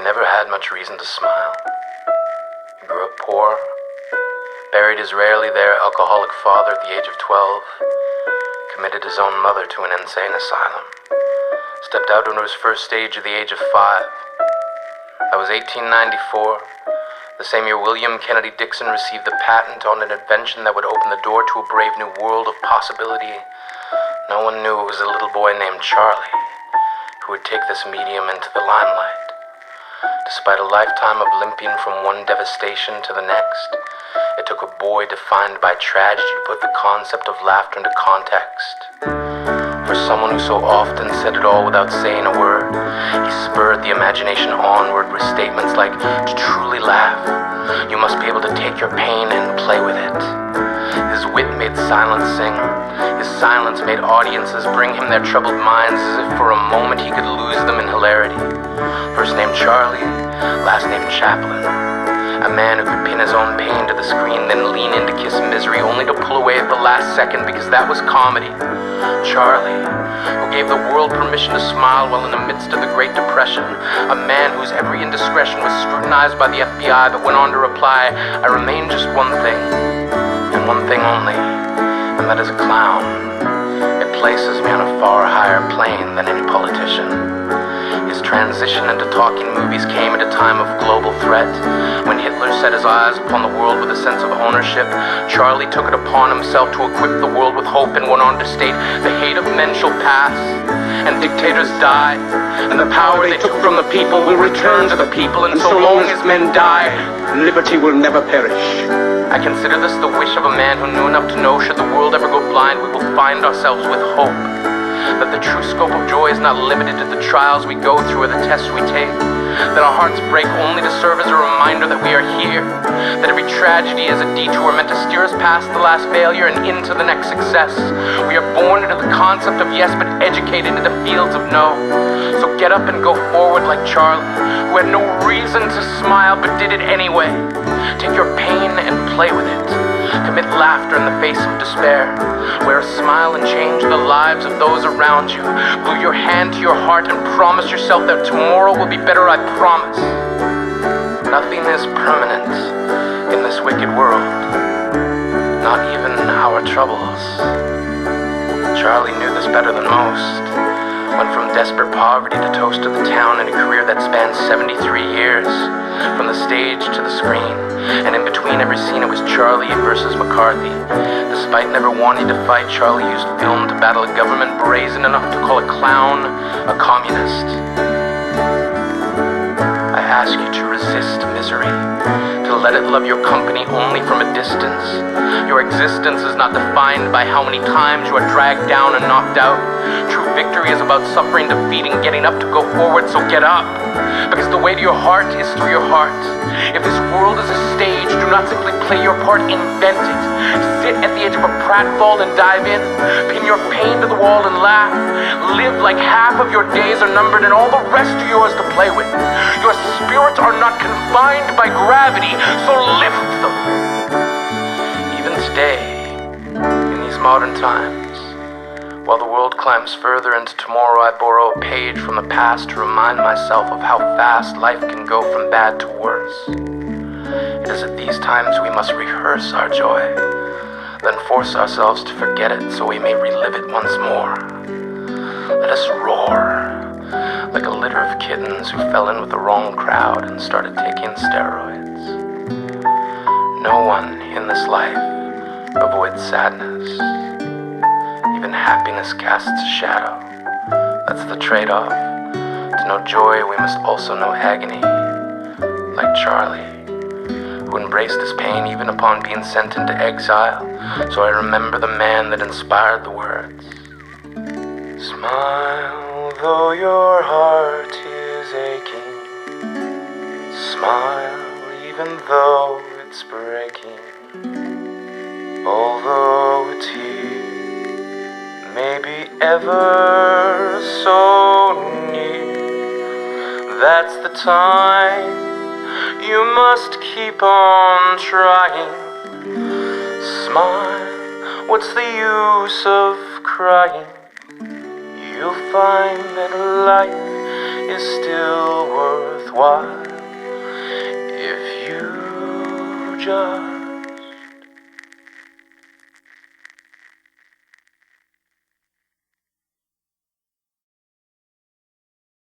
never had much reason to smile. He grew up poor, buried his rarely there alcoholic father at the age of 12, committed his own mother to an insane asylum, stepped out into his first stage at the age of 5. That was 1894, the same year William Kennedy Dixon received the patent on an invention that would open the door to a brave new world of possibility. No one knew it was a little boy named Charlie who would take this medium into the limelight. Despite a lifetime of limping from one devastation to the next, it took a boy defined by tragedy to put the concept of laughter into context. For someone who so often said it all without saying a word, he spurred the imagination onward with statements like, "To truly laugh, you must be able to take your pain and play with it." His wit made silence sing. His silence made audiences bring him their troubled minds as if for a moment he could lose them in hilarity. First name Charlie, last name Chaplin. A man who could pin his own pain to the screen, then lean in to kiss misery, only to pull away at the last second because that was comedy. Charlie, who gave the world permission to smile while in the midst of the Great Depression. A man whose every indiscretion was scrutinized by the FBI, but went on to reply, "I remain just one thing, and one thing only, and that is a clown. It places me on a far higher plane than any politician." His transition into talking movies came at a time of global threat. When Hitler set his eyes upon the world with a sense of ownership, Charlie took it upon himself to equip the world with hope and went on to state, "The hate of men shall pass, and dictators die, and the power they took from the people will return to the people, and so long as men die, liberty will never perish." I consider this the wish of a man who knew enough to know should the world ever go blind, we will find ourselves with hope. That the true scope of joy is not limited to the trials we go through or the tests we take. That our hearts break only to serve as a reminder that we are here. That every tragedy is a detour meant to steer us past the last failure and into the next success. We are born into the concept of yes, but educated into fields of no. So get up and go forward like Charlie, who had no reason to smile but did it anyway. Take your pain and play with it. Commit laughter in the face of despair. Wear a smile and change the lives of those around you. Glue your hand to your heart and promise yourself that tomorrow will be better, I promise. Nothing is permanent in this wicked world, not even our troubles. Charlie knew this better than most. Went from desperate poverty to toast of the town in a career that spanned 73 years. From the stage to the screen, and in between every scene it was Charlie versus McCarthy. Despite never wanting to fight, Charlie used film to battle a government brazen enough to call a clown a communist. I ask you to resist misery, to let it love your company only from a distance. Your existence is not defined by how many times you are dragged down and knocked out. True victory is about suffering, defeating, getting up to go forward, so get up. Because the way to your heart is through your heart. If this world is a stage, do not simply play your part, invent it. Sit at the edge of a pratfall and dive in. Pin your pain to the wall and laugh. Live like half of your days are numbered and all the rest are yours to play with. Your spirits are not confined by gravity, so lift them. Even today, in these modern times, while the world climbs further into tomorrow, I borrow a page from the past to remind myself of how fast life can go from bad to worse. It is at these times we must rehearse our joy, then force ourselves to forget it so we may relive it once more. Let us roar, like a litter of kittens who fell in with the wrong crowd and started taking steroids. No one in this life avoids sadness. Even happiness casts a shadow. That's the trade-off. To know joy, we must also know agony. Like Charlie, who embraced his pain even upon being sent into exile. So I remember the man that inspired the words. Smile though your heart is aching. Smile even though it's breaking. Although it's here, maybe ever so near. That's the time you must keep on trying. Smile, what's the use of crying? You'll find that life is still worthwhile. worthwhile if you just